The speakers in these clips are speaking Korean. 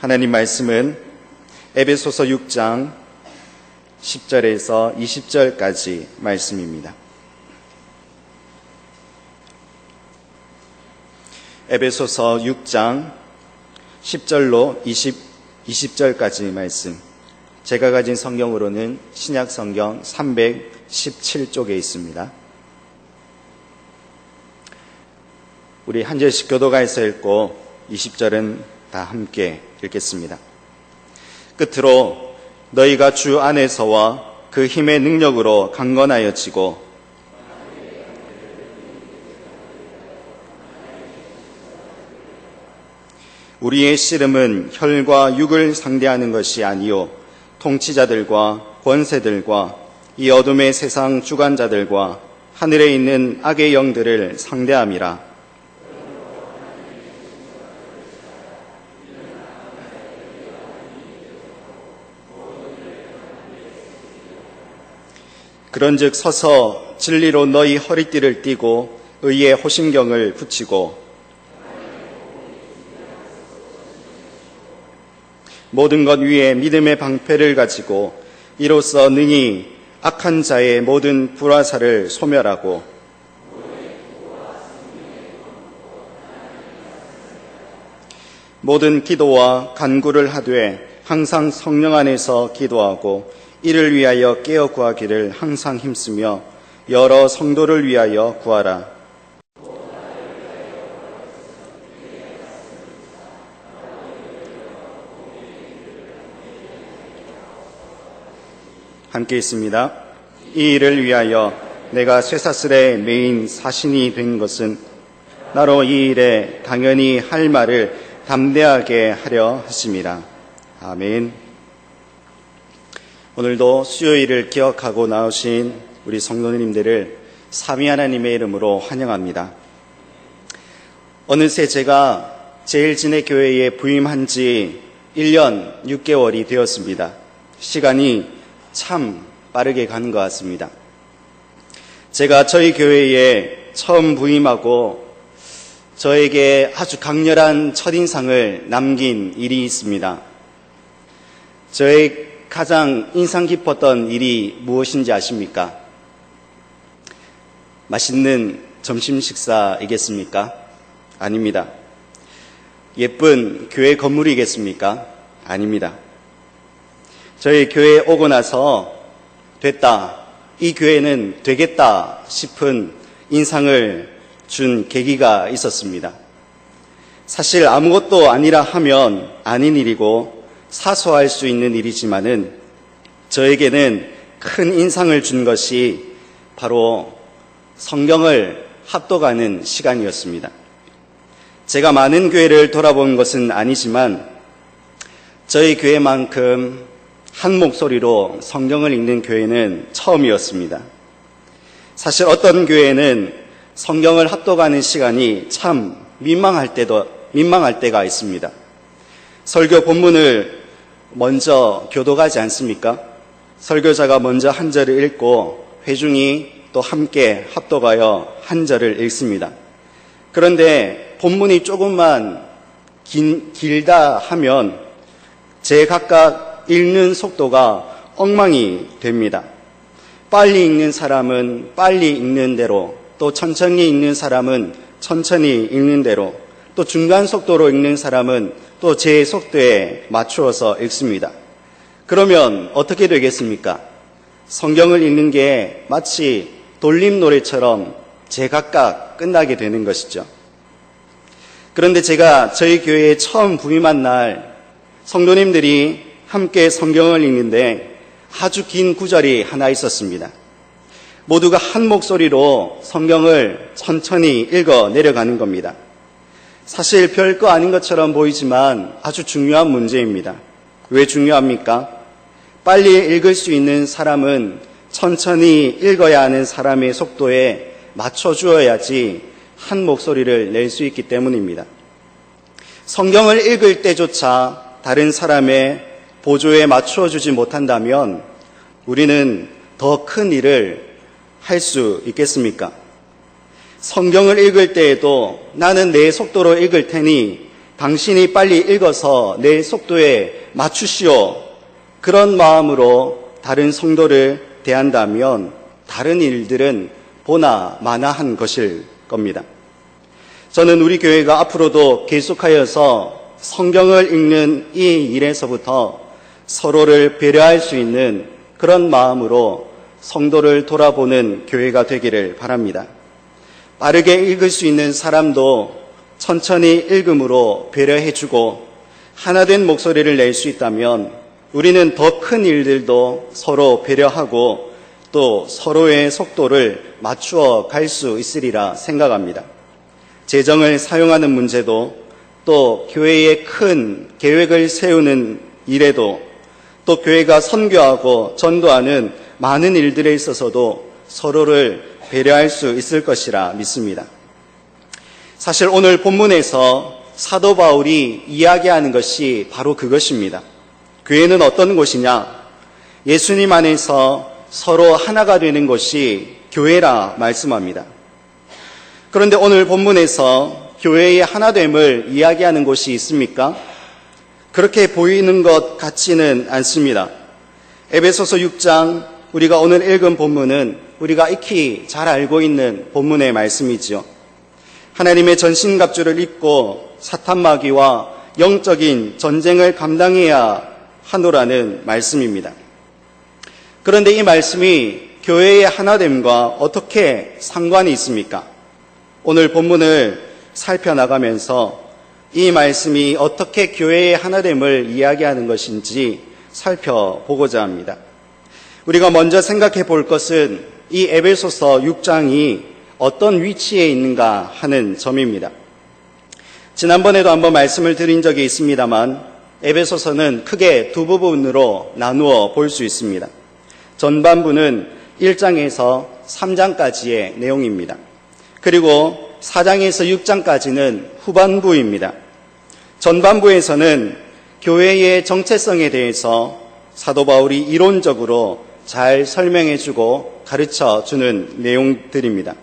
하나님 말씀은 에베소서 6장 10절에서 20절까지 말씀입니다. 에베소서 6장 10절로 20절까지 말씀. 제가 가진 성경으로는 신약 성경 317쪽에 있습니다. 우리 한 절씩 교도가에서 읽고 20절은 다 함께 읽겠습니다. 끝으로 너희가 주 안에서와 그 힘의 능력으로 강건하여지고 우리의 씨름은 혈과 육을 상대하는 것이 아니요 통치자들과 권세들과 이 어둠의 세상 주관자들과 하늘에 있는 악의 영들을 상대함이라. 그런즉 서서 진리로 너희 허리띠를 띠고 의의 호심경을 붙이고 모든 것 위에 믿음의 방패를 가지고 이로써 능히 악한 자의 모든 불화살을 소멸하고 모든 기도와 간구를 하되 항상 성령 안에서 기도하고 이를 위하여 깨어 구하기를 항상 힘쓰며 여러 성도를 위하여 구하라. 함께 있습니다. 이 일을 위하여 내가 쇠사슬에 매인 사신이 된 것은 나로 이 일에 당연히 할 말을 담대하게 하려 하심이라. 아멘. 오늘도 수요일을 기억하고 나오신 우리 성도님들을 삼위 하나님의 이름으로 환영합니다. 어느새 제가 제일진의 교회에 부임한 지 1년 6개월이 되었습니다. 시간이 참 빠르게 가는 것 같습니다. 제가 저희 교회에 처음 부임하고 저에게 아주 강렬한 첫인상을 남긴 일이 있습니다. 저의 가장 인상 깊었던 일이 무엇인지 아십니까? 맛있는 점심 식사이겠습니까? 아닙니다. 예쁜 교회 건물이겠습니까? 아닙니다. 저희 교회에 오고 나서 됐다, 이 교회는 되겠다 싶은 인상을 준 계기가 있었습니다. 사실 아무것도 아니라 하면 아닌 일이고 사소할 수 있는 일이지만은 저에게는 큰 인상을 준 것이 바로 성경을 합독하는 시간이었습니다. 제가 많은 교회를 돌아본 것은 아니지만 저희 교회만큼 한 목소리로 성경을 읽는 교회는 처음이었습니다. 사실 어떤 교회는 성경을 합독하는 시간이 참 민망할 때가 있습니다. 설교 본문을 먼저 교독하지 않습니까? 설교자가 먼저 한 절을 읽고 회중이 또 함께 합독하여 한 절을 읽습니다. 그런데 본문이 조금만 길다 하면 제각각 읽는 속도가 엉망이 됩니다. 빨리 읽는 사람은 빨리 읽는 대로, 또 천천히 읽는 사람은 천천히 읽는 대로, 또 중간 속도로 읽는 사람은 또 제 속도에 맞추어서 읽습니다. 그러면 어떻게 되겠습니까? 성경을 읽는 게 마치 돌림 노래처럼 제각각 끝나게 되는 것이죠. 그런데 제가 저희 교회에 처음 부임한 날 성도님들이 함께 성경을 읽는데 아주 긴 구절이 하나 있었습니다. 모두가 한 목소리로 성경을 천천히 읽어 내려가는 겁니다. 사실 별거 아닌 것처럼 보이지만 아주 중요한 문제입니다. 왜 중요합니까? 빨리 읽을 수 있는 사람은 천천히 읽어야 하는 사람의 속도에 맞춰주어야지 한 목소리를 낼 수 있기 때문입니다. 성경을 읽을 때조차 다른 사람의 보조에 맞추어 주지 못한다면 우리는 더 큰 일을 할 수 있겠습니까? 성경을 읽을 때에도 나는 내 속도로 읽을 테니 당신이 빨리 읽어서 내 속도에 맞추시오. 그런 마음으로 다른 성도를 대한다면 다른 일들은 보나 마나한 것일 겁니다. 저는 우리 교회가 앞으로도 계속하여서 성경을 읽는 이 일에서부터 서로를 배려할 수 있는 그런 마음으로 성도를 돌아보는 교회가 되기를 바랍니다. 빠르게 읽을 수 있는 사람도 천천히 읽음으로 배려해주고 하나된 목소리를 낼 수 있다면 우리는 더 큰 일들도 서로 배려하고 또 서로의 속도를 맞추어 갈 수 있으리라 생각합니다. 재정을 사용하는 문제도 또 교회의 큰 계획을 세우는 일에도 또 교회가 선교하고 전도하는 많은 일들에 있어서도 서로를 배려할 수 있을 것이라 믿습니다. 사실 오늘 본문에서 사도 바울이 이야기하는 것이 바로 그것입니다. 교회는 어떤 곳이냐? 예수님 안에서 서로 하나가 되는 것이 교회라 말씀합니다. 그런데 오늘 본문에서 교회의 하나됨을 이야기하는 곳이 있습니까? 그렇게 보이는 것 같지는 않습니다. 에베소서 6장 우리가 오늘 읽은 본문은 우리가 익히 잘 알고 있는 본문의 말씀이지요. 하나님의 전신갑주를 입고 사탄마귀와 영적인 전쟁을 감당해야 하노라는 말씀입니다. 그런데 이 말씀이 교회의 하나됨과 어떻게 상관이 있습니까? 오늘 본문을 살펴나가면서 이 말씀이 어떻게 교회의 하나됨을 이야기하는 것인지 살펴보고자 합니다. 우리가 먼저 생각해 볼 것은 이 에베소서 6장이 어떤 위치에 있는가 하는 점입니다. 지난번에도 한번 말씀을 드린 적이 있습니다만 에베소서는 크게 두 부분으로 나누어 볼 수 있습니다. 전반부는 1장에서 3장까지의 내용입니다. 그리고 4장에서 6장까지는 후반부입니다. 전반부에서는 교회의 정체성에 대해서 사도 바울이 이론적으로 잘 설명해주고 가르쳐주는 내용들입니다.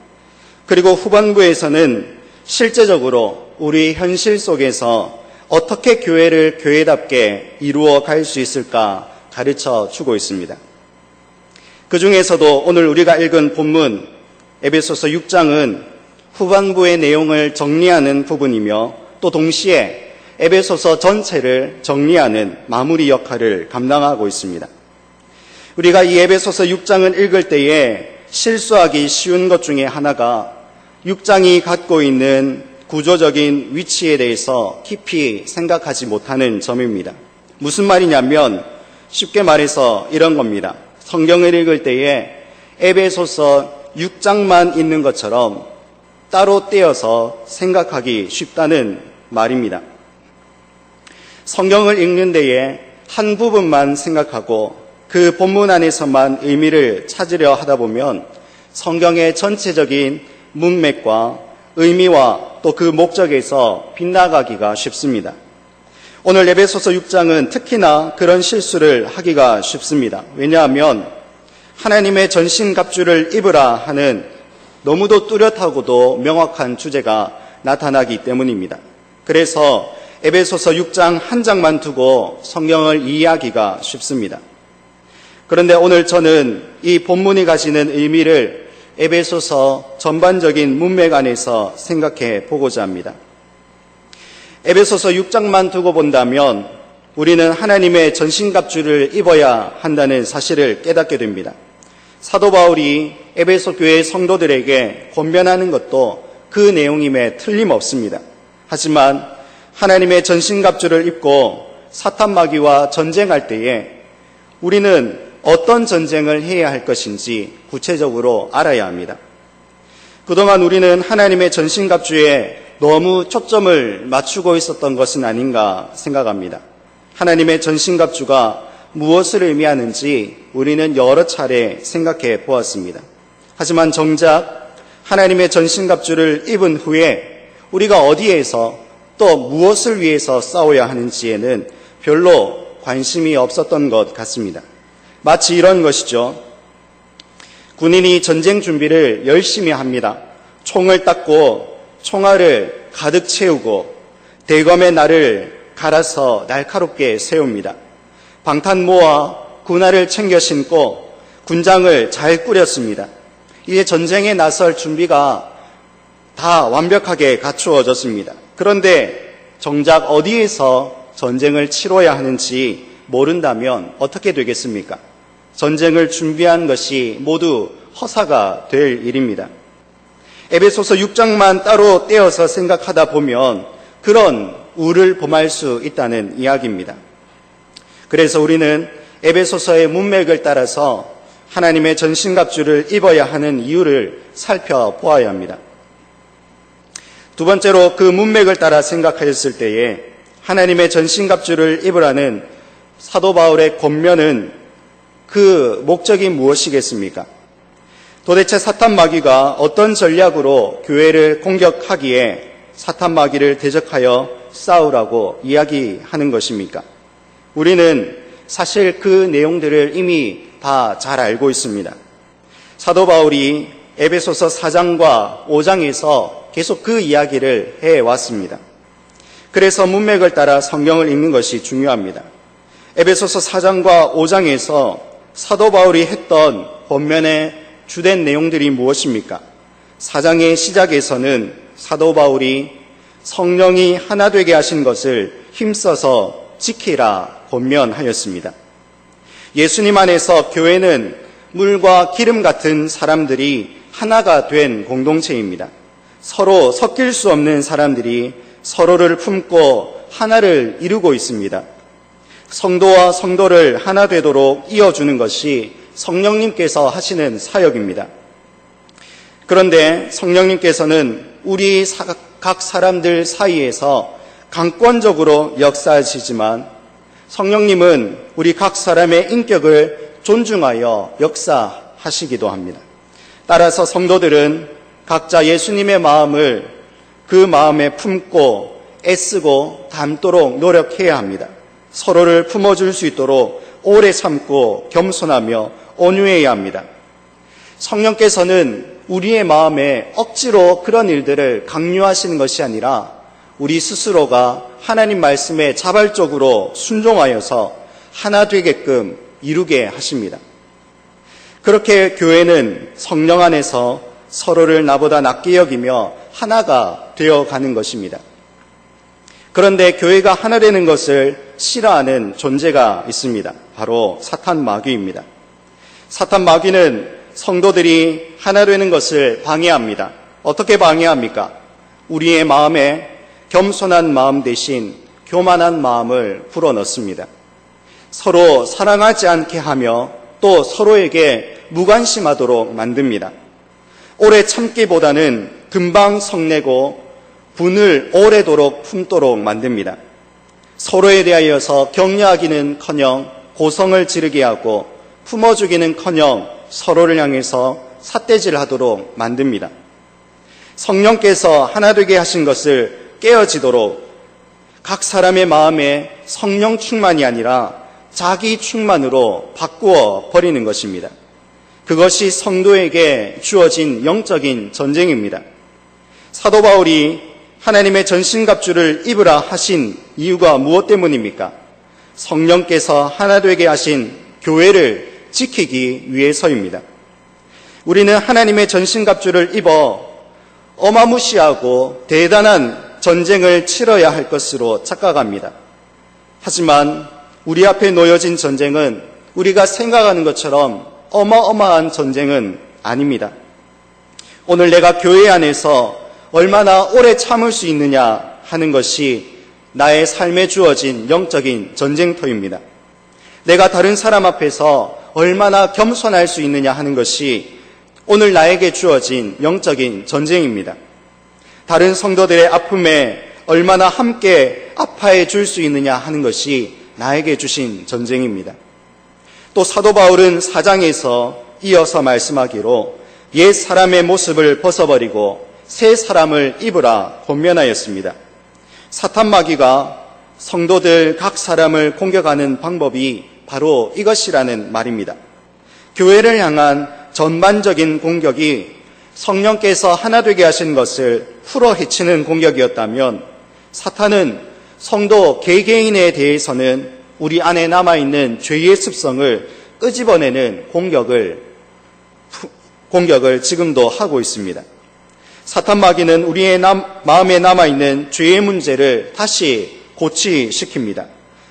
그리고 후반부에서는 실제적으로 우리 현실 속에서 어떻게 교회를 교회답게 이루어 갈 수 있을까 가르쳐주고 있습니다. 그 중에서도 오늘 우리가 읽은 본문 에베소서 6장은 후반부의 내용을 정리하는 부분이며 또 동시에 에베소서 전체를 정리하는 마무리 역할을 감당하고 있습니다. 우리가 이 에베소서 6장을 읽을 때에 실수하기 쉬운 것 중에 하나가 6장이 갖고 있는 구조적인 위치에 대해서 깊이 생각하지 못하는 점입니다. 무슨 말이냐면 쉽게 말해서 이런 겁니다. 성경을 읽을 때에 에베소서 6장만 있는 것처럼 따로 떼어서 생각하기 쉽다는 말입니다. 성경을 읽는 데에 한 부분만 생각하고 그 본문 안에서만 의미를 찾으려 하다 보면 성경의 전체적인 문맥과 의미와 또 그 목적에서 빗나가기가 쉽습니다. 오늘 에베소서 6장은 특히나 그런 실수를 하기가 쉽습니다. 왜냐하면 하나님의 전신갑주를 입으라 하는 너무도 뚜렷하고도 명확한 주제가 나타나기 때문입니다. 그래서 에베소서 6장 한 장만 두고 성경을 이해하기가 쉽습니다. 그런데 오늘 저는 이 본문이 가지는 의미를 에베소서 전반적인 문맥 안에서 생각해 보고자 합니다. 에베소서 6장만 두고 본다면 우리는 하나님의 전신갑주를 입어야 한다는 사실을 깨닫게 됩니다. 사도 바울이 에베소 교회 성도들에게 권면하는 것도 그 내용임에 틀림없습니다. 하지만 하나님의 전신갑주를 입고 사탄마귀와 전쟁할 때에 우리는 어떤 전쟁을 해야 할 것인지 구체적으로 알아야 합니다. 그동안 우리는 하나님의 전신갑주에 너무 초점을 맞추고 있었던 것은 아닌가 생각합니다. 하나님의 전신갑주가 무엇을 의미하는지 우리는 여러 차례 생각해 보았습니다. 하지만 정작 하나님의 전신갑주를 입은 후에 우리가 어디에서 또 무엇을 위해서 싸워야 하는지에는 별로 관심이 없었던 것 같습니다. 마치 이런 것이죠. 군인이 전쟁 준비를 열심히 합니다. 총을 닦고 총알을 가득 채우고 대검의 날을 갈아서 날카롭게 세웁니다. 방탄 모아 군화를 챙겨 신고 군장을 잘 꾸렸습니다. 이제 전쟁에 나설 준비가 다 완벽하게 갖추어졌습니다. 그런데 정작 어디에서 전쟁을 치러야 하는지 모른다면 어떻게 되겠습니까? 전쟁을 준비한 것이 모두 허사가 될 일입니다. 에베소서 6장만 따로 떼어서 생각하다 보면 그런 우를 범할 수 있다는 이야기입니다. 그래서 우리는 에베소서의 문맥을 따라서 하나님의 전신갑주를 입어야 하는 이유를 살펴보아야 합니다. 두 번째로 그 문맥을 따라 생각하였을 때에 하나님의 전신갑주를 입으라는 사도 바울의 권면은 그 목적이 무엇이겠습니까? 도대체 사탄 마귀가 어떤 전략으로 교회를 공격하기에 사탄 마귀를 대적하여 싸우라고 이야기하는 것입니까? 우리는 사실 그 내용들을 이미 다 잘 알고 있습니다. 사도 바울이 에베소서 4장과 5장에서 계속 그 이야기를 해왔습니다. 그래서 문맥을 따라 성경을 읽는 것이 중요합니다. 에베소서 4장과 5장에서 사도 바울이 했던 본면의 주된 내용들이 무엇입니까? 4장의 시작에서는 사도 바울이 성령이 하나 되게 하신 것을 힘써서 지키라 권면하였습니다. 예수님 안에서 교회는 물과 기름 같은 사람들이 하나가 된 공동체입니다. 서로 섞일 수 없는 사람들이 서로를 품고 하나를 이루고 있습니다. 성도와 성도를 하나 되도록 이어주는 것이 성령님께서 하시는 사역입니다. 그런데 성령님께서는 우리 각 사람들 사이에서 강권적으로 역사하시지만 성령님은 우리 각 사람의 인격을 존중하여 역사하시기도 합니다. 따라서 성도들은 각자 예수님의 마음을 그 마음에 품고 애쓰고 닮도록 노력해야 합니다. 서로를 품어줄 수 있도록 오래 참고 겸손하며 온유해야 합니다. 성령께서는 우리의 마음에 억지로 그런 일들을 강요하시는 것이 아니라 우리 스스로가 하나님 말씀에 자발적으로 순종하여서 하나 되게끔 이루게 하십니다. 그렇게 교회는 성령 안에서 서로를 나보다 낮게 여기며 하나가 되어가는 것입니다. 그런데 교회가 하나 되는 것을 싫어하는 존재가 있습니다. 바로 사탄 마귀입니다. 사탄 마귀는 성도들이 하나 되는 것을 방해합니다. 어떻게 방해합니까? 우리의 마음에 겸손한 마음 대신 교만한 마음을 불어넣습니다. 서로 사랑하지 않게 하며 또 서로에게 무관심하도록 만듭니다. 오래 참기보다는 금방 성내고 분을 오래도록 품도록 만듭니다. 서로에 대하여서 격려하기는커녕 고성을 지르게 하고 품어주기는커녕 서로를 향해서 삿대질하도록 만듭니다. 성령께서 하나 되게 하신 것을 깨어지도록 각 사람의 마음에 성령 충만이 아니라 자기 충만으로 바꾸어 버리는 것입니다. 그것이 성도에게 주어진 영적인 전쟁입니다. 사도 바울이 하나님의 전신갑주를 입으라 하신 이유가 무엇 때문입니까? 성령께서 하나 되게 하신 교회를 지키기 위해서입니다. 우리는 하나님의 전신갑주를 입어 어마무시하고 대단한 전쟁을 치러야 할 것으로 착각합니다. 하지만 우리 앞에 놓여진 전쟁은 우리가 생각하는 것처럼 어마어마한 전쟁은 아닙니다. 오늘 내가 교회 안에서 얼마나 오래 참을 수 있느냐 하는 것이 나의 삶에 주어진 영적인 전쟁터입니다. 내가 다른 사람 앞에서 얼마나 겸손할 수 있느냐 하는 것이 오늘 나에게 주어진 영적인 전쟁입니다. 다른 성도들의 아픔에 얼마나 함께 아파해 줄 수 있느냐 하는 것이 나에게 주신 전쟁입니다. 또 사도 바울은 4장에서 이어서 말씀하기로 옛 사람의 모습을 벗어버리고 새 사람을 입으라 권면하였습니다. 사탄 마귀가 성도들 각 사람을 공격하는 방법이 바로 이것이라는 말입니다. 교회를 향한 전반적인 공격이 성령께서 하나 되게 하신 것을 풀어 헤치는 공격이었다면 사탄은 성도 개개인에 대해서는 우리 안에 남아있는 죄의 습성을 끄집어내는 공격을 지금도 하고 있습니다. 사탄 마귀는 우리의 마음에 남아있는 죄의 문제를 다시 고치시킵니다.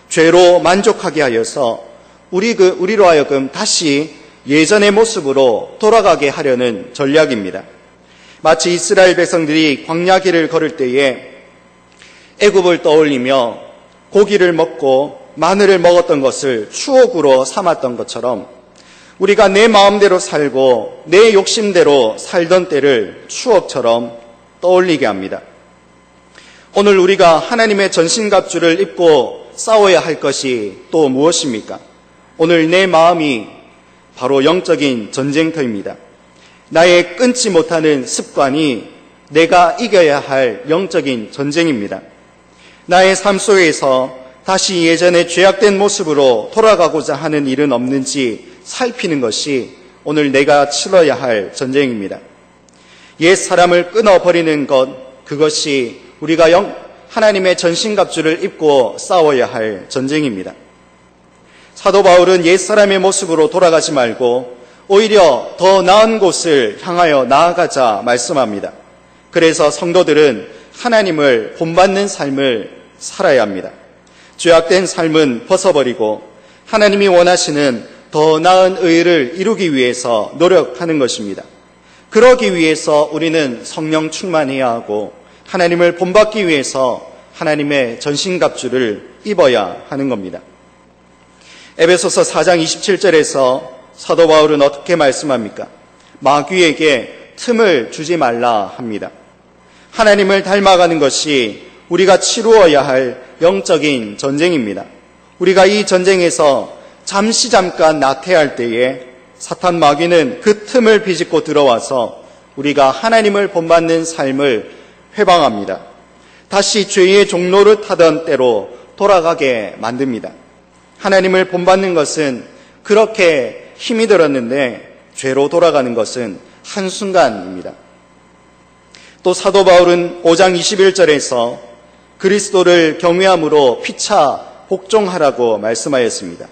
죄로 만족하게 하여서 우리로 하여금 다시 예전의 모습으로 돌아가게 하려는 전략입니다. 마치 이스라엘 백성들이 광야길을 걸을 때에 애굽을 떠올리며 고기를 먹고 마늘을 먹었던 것을 추억으로 삼았던 것처럼 우리가 내 마음대로 살고 내 욕심대로 살던 때를 추억처럼 떠올리게 합니다. 오늘 우리가 하나님의 전신갑주를 입고 싸워야 할 것이 또 무엇입니까? 오늘 내 마음이 바로 영적인 전쟁터입니다. 나의 끊지 못하는 습관이 내가 이겨야 할 영적인 전쟁입니다. 나의 삶 속에서 다시 예전의 죄악된 모습으로 돌아가고자 하는 일은 없는지 살피는 것이 오늘 내가 치러야 할 전쟁입니다. 옛 사람을 끊어버리는 것, 그것이 우리가 하나님의 전신갑주를 입고 싸워야 할 전쟁입니다. 사도 바울은 옛 사람의 모습으로 돌아가지 말고 오히려 더 나은 곳을 향하여 나아가자 말씀합니다. 그래서 성도들은 하나님을 본받는 삶을 살아야 합니다. 죄악된 삶은 벗어버리고 하나님이 원하시는 더 나은 의를 이루기 위해서 노력하는 것입니다. 그러기 위해서 우리는 성령 충만해야 하고 하나님을 본받기 위해서 하나님의 전신갑주를 입어야 하는 겁니다. 에베소서 4장 27절에서 사도 바울은 어떻게 말씀합니까? 마귀에게 틈을 주지 말라 합니다. 하나님을 닮아가는 것이 우리가 치루어야 할 영적인 전쟁입니다. 우리가 이 전쟁에서 잠깐 나태할 때에 사탄 마귀는 그 틈을 비집고 들어와서 우리가 하나님을 본받는 삶을 회방합니다. 다시 죄의 종로를 타던 때로 돌아가게 만듭니다. 하나님을 본받는 것은 그렇게 힘이 들었는데 죄로 돌아가는 것은 한순간입니다. 또 사도 바울은 5장 21절에서 그리스도를 경외함으로 피차 복종하라고 말씀하였습니다.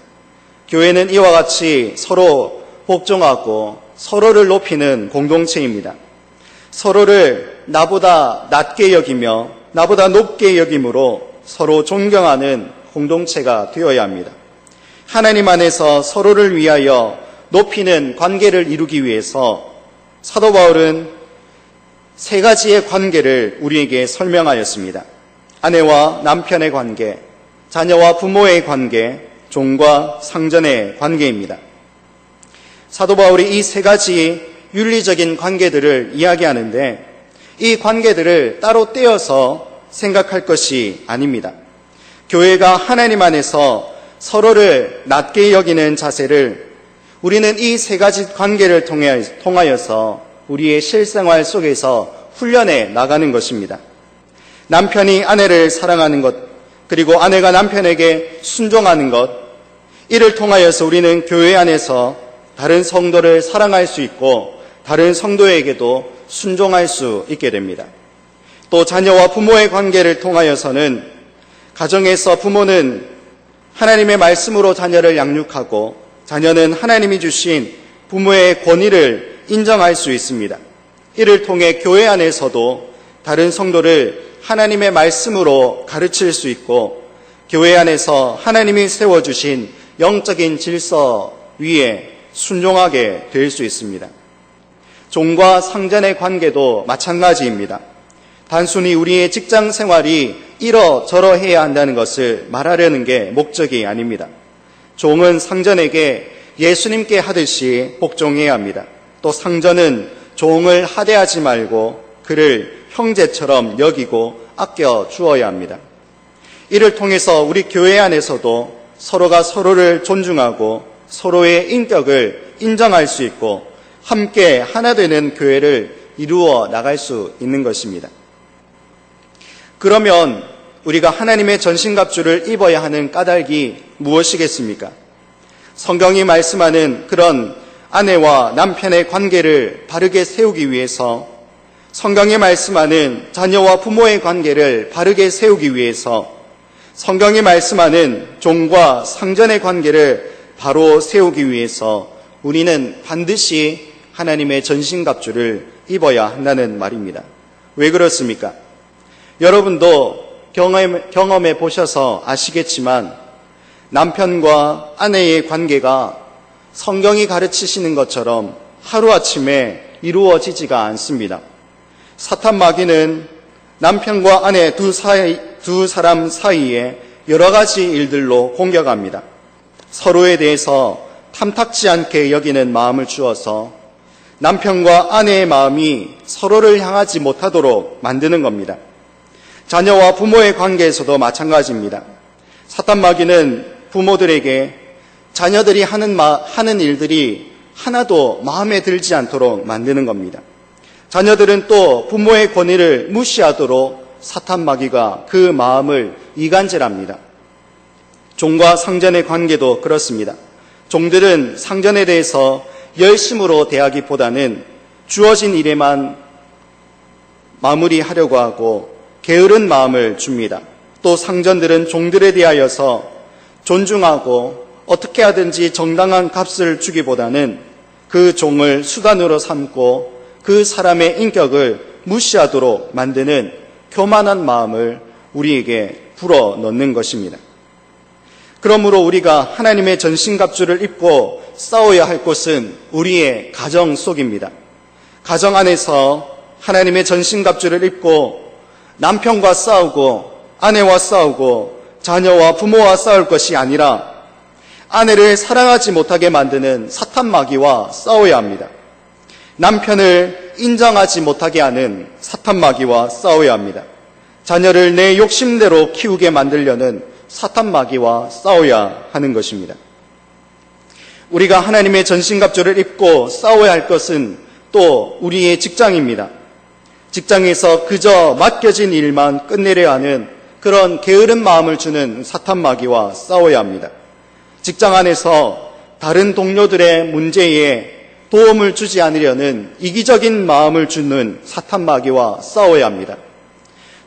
교회는 이와 같이 서로 복종하고 서로를 높이는 공동체입니다. 서로를 나보다 낮게 여기며 나보다 높게 여김으로 서로 존경하는 공동체가 되어야 합니다. 하나님 안에서 서로를 위하여 높이는 관계를 이루기 위해서 사도 바울은 세 가지의 관계를 우리에게 설명하였습니다. 아내와 남편의 관계, 자녀와 부모의 관계, 종과 상전의 관계입니다. 사도 바울이 이 세 가지 윤리적인 관계들을 이야기하는데 이 관계들을 따로 떼어서 생각할 것이 아닙니다. 교회가 하나님 안에서 서로를 낮게 여기는 자세를 우리는 이 세 가지 관계를 통하여서 우리의 실생활 속에서 훈련해 나가는 것입니다. 남편이 아내를 사랑하는 것, 그리고 아내가 남편에게 순종하는 것, 이를 통하여서 우리는 교회 안에서 다른 성도를 사랑할 수 있고 다른 성도에게도 순종할 수 있게 됩니다. 또 자녀와 부모의 관계를 통하여서는 가정에서 부모는 하나님의 말씀으로 자녀를 양육하고 자녀는 하나님이 주신 부모의 권위를 인정할 수 있습니다. 이를 통해 교회 안에서도 다른 성도를 하나님의 말씀으로 가르칠 수 있고 교회 안에서 하나님이 세워주신 영적인 질서 위에 순종하게 될 수 있습니다. 종과 상전의 관계도 마찬가지입니다. 단순히 우리의 직장 생활이 이러저러해야 한다는 것을 말하려는 게 목적이 아닙니다. 종은 상전에게 예수님께 하듯이 복종해야 합니다. 또 상전은 종을 하대하지 말고 그를 형제처럼 여기고 아껴 주어야 합니다. 이를 통해서 우리 교회 안에서도 서로가 서로를 존중하고 서로의 인격을 인정할 수 있고 함께 하나 되는 교회를 이루어 나갈 수 있는 것입니다. 그러면 우리가 하나님의 전신갑주를 입어야 하는 까닭이 무엇이겠습니까? 성경이 말씀하는 그런 아내와 남편의 관계를 바르게 세우기 위해서 성경이 말씀하는 자녀와 부모의 관계를 바르게 세우기 위해서, 성경이 말씀하는 종과 상전의 관계를 바로 세우기 위해서 우리는 반드시 하나님의 전신갑주를 입어야 한다는 말입니다. 왜 그렇습니까? 여러분도 경험해 보셔서 아시겠지만 남편과 아내의 관계가 성경이 가르치시는 것처럼 하루아침에 이루어지지가 않습니다. 사탄 마귀는 남편과 아내 두 사람 사이에 여러 가지 일들로 공격합니다. 서로에 대해서 탐탁지 않게 여기는 마음을 주어서 남편과 아내의 마음이 서로를 향하지 못하도록 만드는 겁니다. 자녀와 부모의 관계에서도 마찬가지입니다. 사탄 마귀는 부모들에게 자녀들이 하는 일들이 하나도 마음에 들지 않도록 만드는 겁니다. 자녀들은 또 부모의 권위를 무시하도록 사탄 마귀가 그 마음을 이간질합니다. 종과 상전의 관계도 그렇습니다. 종들은 상전에 대해서 열심으로 대하기보다는 주어진 일에만 마무리하려고 하고 게으른 마음을 줍니다. 또 상전들은 종들에 대하여서 존중하고 어떻게 하든지 정당한 값을 주기보다는 그 종을 수단으로 삼고 그 사람의 인격을 무시하도록 만드는 교만한 마음을 우리에게 불어넣는 것입니다. 그러므로 우리가 하나님의 전신갑주를 입고 싸워야 할 곳은 우리의 가정 속입니다. 가정 안에서 하나님의 전신갑주를 입고 남편과 싸우고 아내와 싸우고 자녀와 부모와 싸울 것이 아니라 아내를 사랑하지 못하게 만드는 사탄 마귀와 싸워야 합니다. 남편을 인정하지 못하게 하는 사탄 마귀와 싸워야 합니다. 자녀를 내 욕심대로 키우게 만들려는 사탄 마귀와 싸워야 하는 것입니다. 우리가 하나님의 전신갑주를 입고 싸워야 할 것은 또 우리의 직장입니다. 직장에서 그저 맡겨진 일만 끝내려 하는 그런 게으른 마음을 주는 사탄 마귀와 싸워야 합니다. 직장 안에서 다른 동료들의 문제에 도움을 주지 않으려는 이기적인 마음을 주는 사탄 마귀와 싸워야 합니다.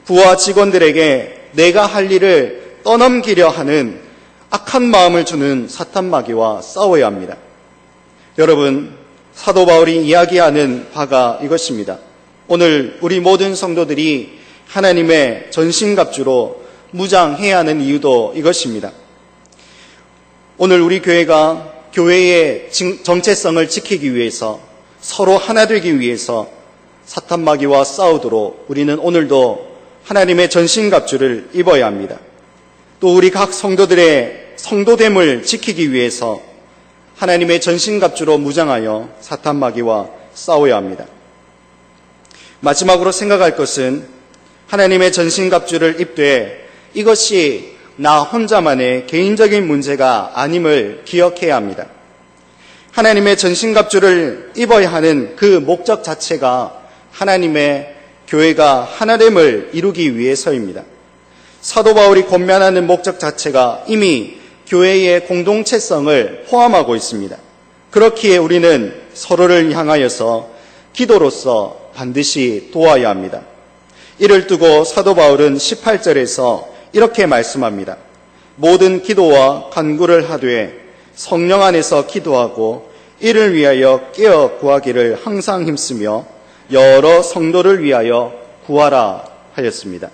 부하 직원들에게 내가 할 일을 떠넘기려 하는 악한 마음을 주는 사탄 마귀와 싸워야 합니다. 여러분, 사도 바울이 이야기하는 바가 이것입니다. 오늘 우리 모든 성도들이 하나님의 전신갑주로 무장해야 하는 이유도 이것입니다. 오늘 우리 교회가 교회의 정체성을 지키기 위해서, 서로 하나 되기 위해서 사탄 마귀와 싸우도록 우리는 오늘도 하나님의 전신갑주를 입어야 합니다. 또 우리 각 성도들의 성도됨을 지키기 위해서 하나님의 전신갑주로 무장하여 사탄 마귀와 싸워야 합니다. 마지막으로 생각할 것은 하나님의 전신갑주를 입되 이것이 나 혼자만의 개인적인 문제가 아님을 기억해야 합니다. 하나님의 전신갑주를 입어야 하는 그 목적 자체가 하나님의 교회가 하나됨을 이루기 위해서입니다. 사도 바울이 권면하는 목적 자체가 이미 교회의 공동체성을 포함하고 있습니다. 그렇기에 우리는 서로를 향하여서 기도로서 반드시 도와야 합니다. 이를 두고 사도 바울은 18절에서 이렇게 말씀합니다. 모든 기도와 간구를 하되 성령 안에서 기도하고 이를 위하여 깨어 구하기를 항상 힘쓰며 여러 성도를 위하여 구하라 하였습니다.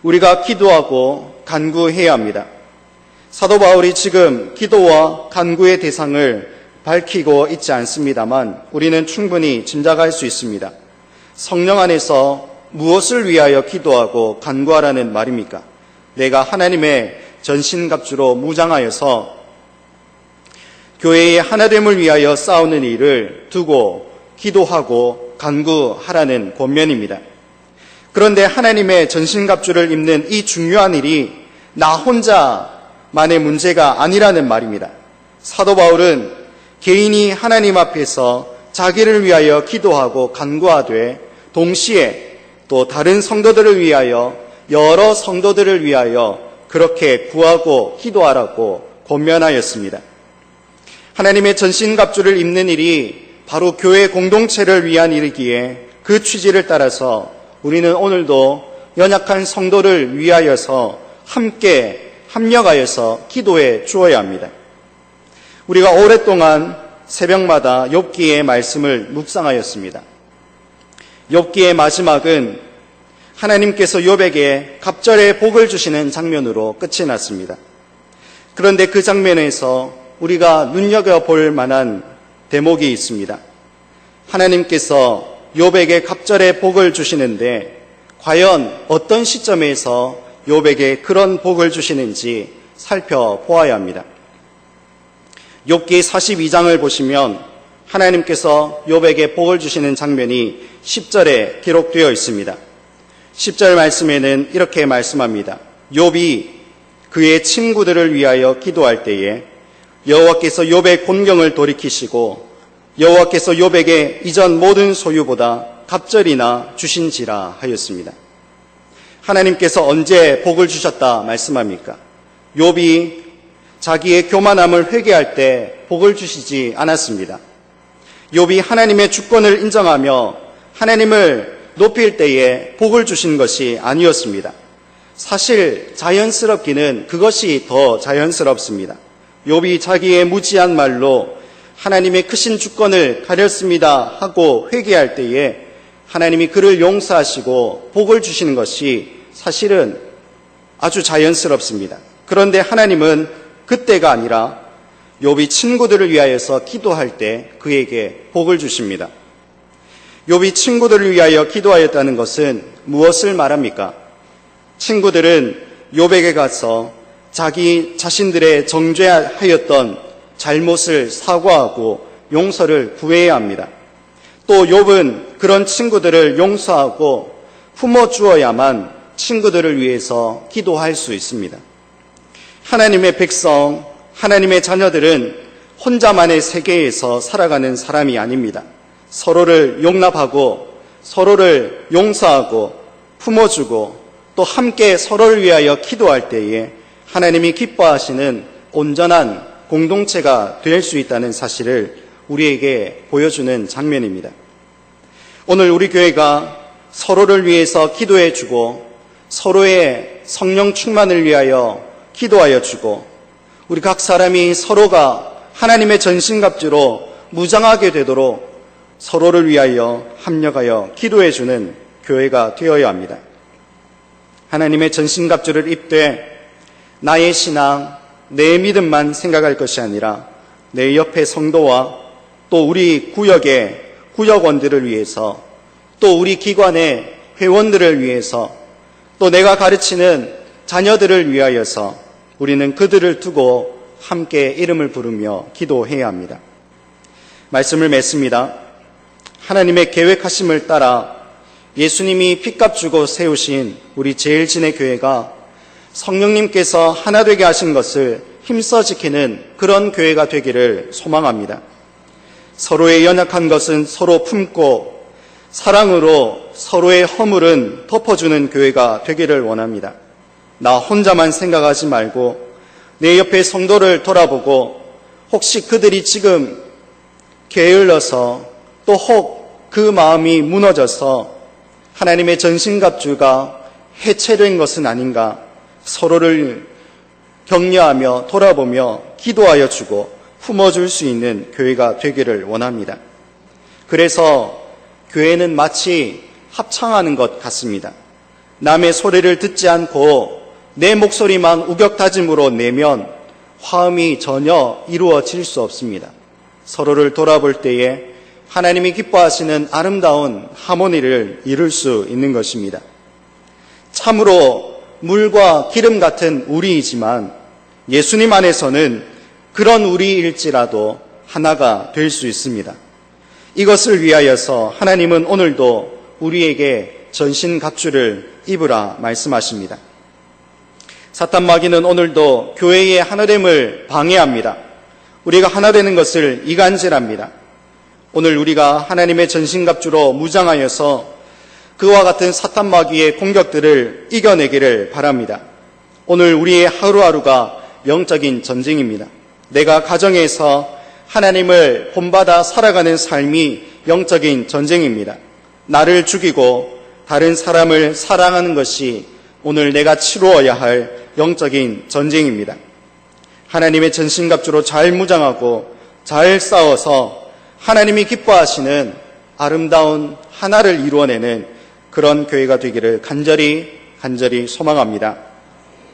우리가 기도하고 간구해야 합니다. 사도 바울이 지금 기도와 간구의 대상을 밝히고 있지 않습니다만 우리는 충분히 짐작할 수 있습니다. 성령 안에서 무엇을 위하여 기도하고 간구하라는 말입니까? 내가 하나님의 전신갑주로 무장하여서 교회의 하나됨을 위하여 싸우는 일을 두고 기도하고 간구하라는 권면입니다. 그런데 하나님의 전신갑주를 입는 이 중요한 일이 나 혼자만의 문제가 아니라는 말입니다. 사도 바울은 개인이 하나님 앞에서 자기를 위하여 기도하고 간구하되 동시에 또 다른 성도들을 위하여 여러 성도들을 위하여 그렇게 구하고 기도하라고 권면하였습니다. 하나님의 전신갑주를 입는 일이 바로 교회 공동체를 위한 일이기에 그 취지를 따라서 우리는 오늘도 연약한 성도를 위하여서 함께 합력하여서 기도해 주어야 합니다. 우리가 오랫동안 새벽마다 욥기의 말씀을 묵상하였습니다. 욥기의 마지막은 하나님께서 욥에게 갑절의 복을 주시는 장면으로 끝이 났습니다. 그런데 그 장면에서 우리가 눈여겨볼 만한 대목이 있습니다. 하나님께서 욥에게 갑절의 복을 주시는데 과연 어떤 시점에서 욥에게 그런 복을 주시는지 살펴보아야 합니다. 욥기 42장을 보시면 하나님께서 욥에게 복을 주시는 장면이 10절에 기록되어 있습니다. 10절 말씀에는 이렇게 말씀합니다. 욥이 그의 친구들을 위하여 기도할 때에 여호와께서 욥의 곤경을 돌이키시고 여호와께서 욥에게 이전 모든 소유보다 갑절이나 주신지라 하였습니다. 하나님께서 언제 복을 주셨다 말씀합니까? 욥이 자기의 교만함을 회개할 때 복을 주시지 않았습니다. 욥이 하나님의 주권을 인정하며 하나님을 높일 때에 복을 주신 것이 아니었습니다. 사실 자연스럽기는 그것이 더 자연스럽습니다. 욥이 자기의 무지한 말로 하나님의 크신 주권을 가렸습니다 하고 회개할 때에 하나님이 그를 용서하시고 복을 주시는 것이 사실은 아주 자연스럽습니다. 그런데 하나님은 그때가 아니라 욥이 친구들을 위하여서 기도할 때 그에게 복을 주십니다. 욥이 친구들을 위하여 기도하였다는 것은 무엇을 말합니까? 친구들은 욥에게 가서 자기 자신들의 정죄하였던 잘못을 사과하고 용서를 구해야 합니다. 또 욥은 그런 친구들을 용서하고 품어주어야만 친구들을 위해서 기도할 수 있습니다. 하나님의 백성, 하나님의 자녀들은 혼자만의 세계에서 살아가는 사람이 아닙니다. 서로를 용납하고 서로를 용서하고 품어주고 또 함께 서로를 위하여 기도할 때에 하나님이 기뻐하시는 온전한 공동체가 될 수 있다는 사실을 우리에게 보여주는 장면입니다. 오늘 우리 교회가 서로를 위해서 기도해 주고 서로의 성령 충만을 위하여 기도하여 주고 우리 각 사람이 서로가 하나님의 전신갑주로 무장하게 되도록 서로를 위하여 합력하여 기도해 주는 교회가 되어야 합니다. 하나님의 전신갑주를 입되 나의 신앙, 내 믿음만 생각할 것이 아니라 내 옆에 성도와 또 우리 구역의 구역원들을 위해서 또 우리 기관의 회원들을 위해서 또 내가 가르치는 자녀들을 위하여서 우리는 그들을 두고 함께 이름을 부르며 기도해야 합니다. 말씀을 맺습니다. 하나님의 계획하심을 따라 예수님이 핏값 주고 세우신 우리 제일진의 교회가 성령님께서 하나 되게 하신 것을 힘써 지키는 그런 교회가 되기를 소망합니다. 서로의 연약한 것은 서로 품고 사랑으로 서로의 허물은 덮어주는 교회가 되기를 원합니다. 나 혼자만 생각하지 말고 내 옆에 성도를 돌아보고 혹시 그들이 지금 게을러서 또 혹 그 마음이 무너져서 하나님의 전신갑주가 해체된 것은 아닌가 서로를 격려하며 돌아보며 기도하여 주고 품어줄 수 있는 교회가 되기를 원합니다. 그래서 교회는 마치 합창하는 것 같습니다. 남의 소리를 듣지 않고 내 목소리만 우격다짐으로 내면 화음이 전혀 이루어질 수 없습니다. 서로를 돌아볼 때에 하나님이 기뻐하시는 아름다운 하모니를 이룰 수 있는 것입니다. 참으로 물과 기름 같은 우리이지만 예수님 안에서는 그런 우리일지라도 하나가 될 수 있습니다. 이것을 위하여서 하나님은 오늘도 우리에게 전신갑주를 입으라 말씀하십니다. 사탄 마귀는 오늘도 교회의 하나됨을 방해합니다. 우리가 하나 되는 것을 이간질합니다. 오늘 우리가 하나님의 전신갑주로 무장하여서 그와 같은 사탄 마귀의 공격들을 이겨내기를 바랍니다. 오늘 우리의 하루하루가 영적인 전쟁입니다. 내가 가정에서 하나님을 본받아 살아가는 삶이 영적인 전쟁입니다. 나를 죽이고 다른 사람을 사랑하는 것이 오늘 내가 치루어야 할 영적인 전쟁입니다. 하나님의 전신갑주로 잘 무장하고 잘 싸워서 하나님이 기뻐하시는 아름다운 하나를 이루어내는 그런 교회가 되기를 간절히 소망합니다.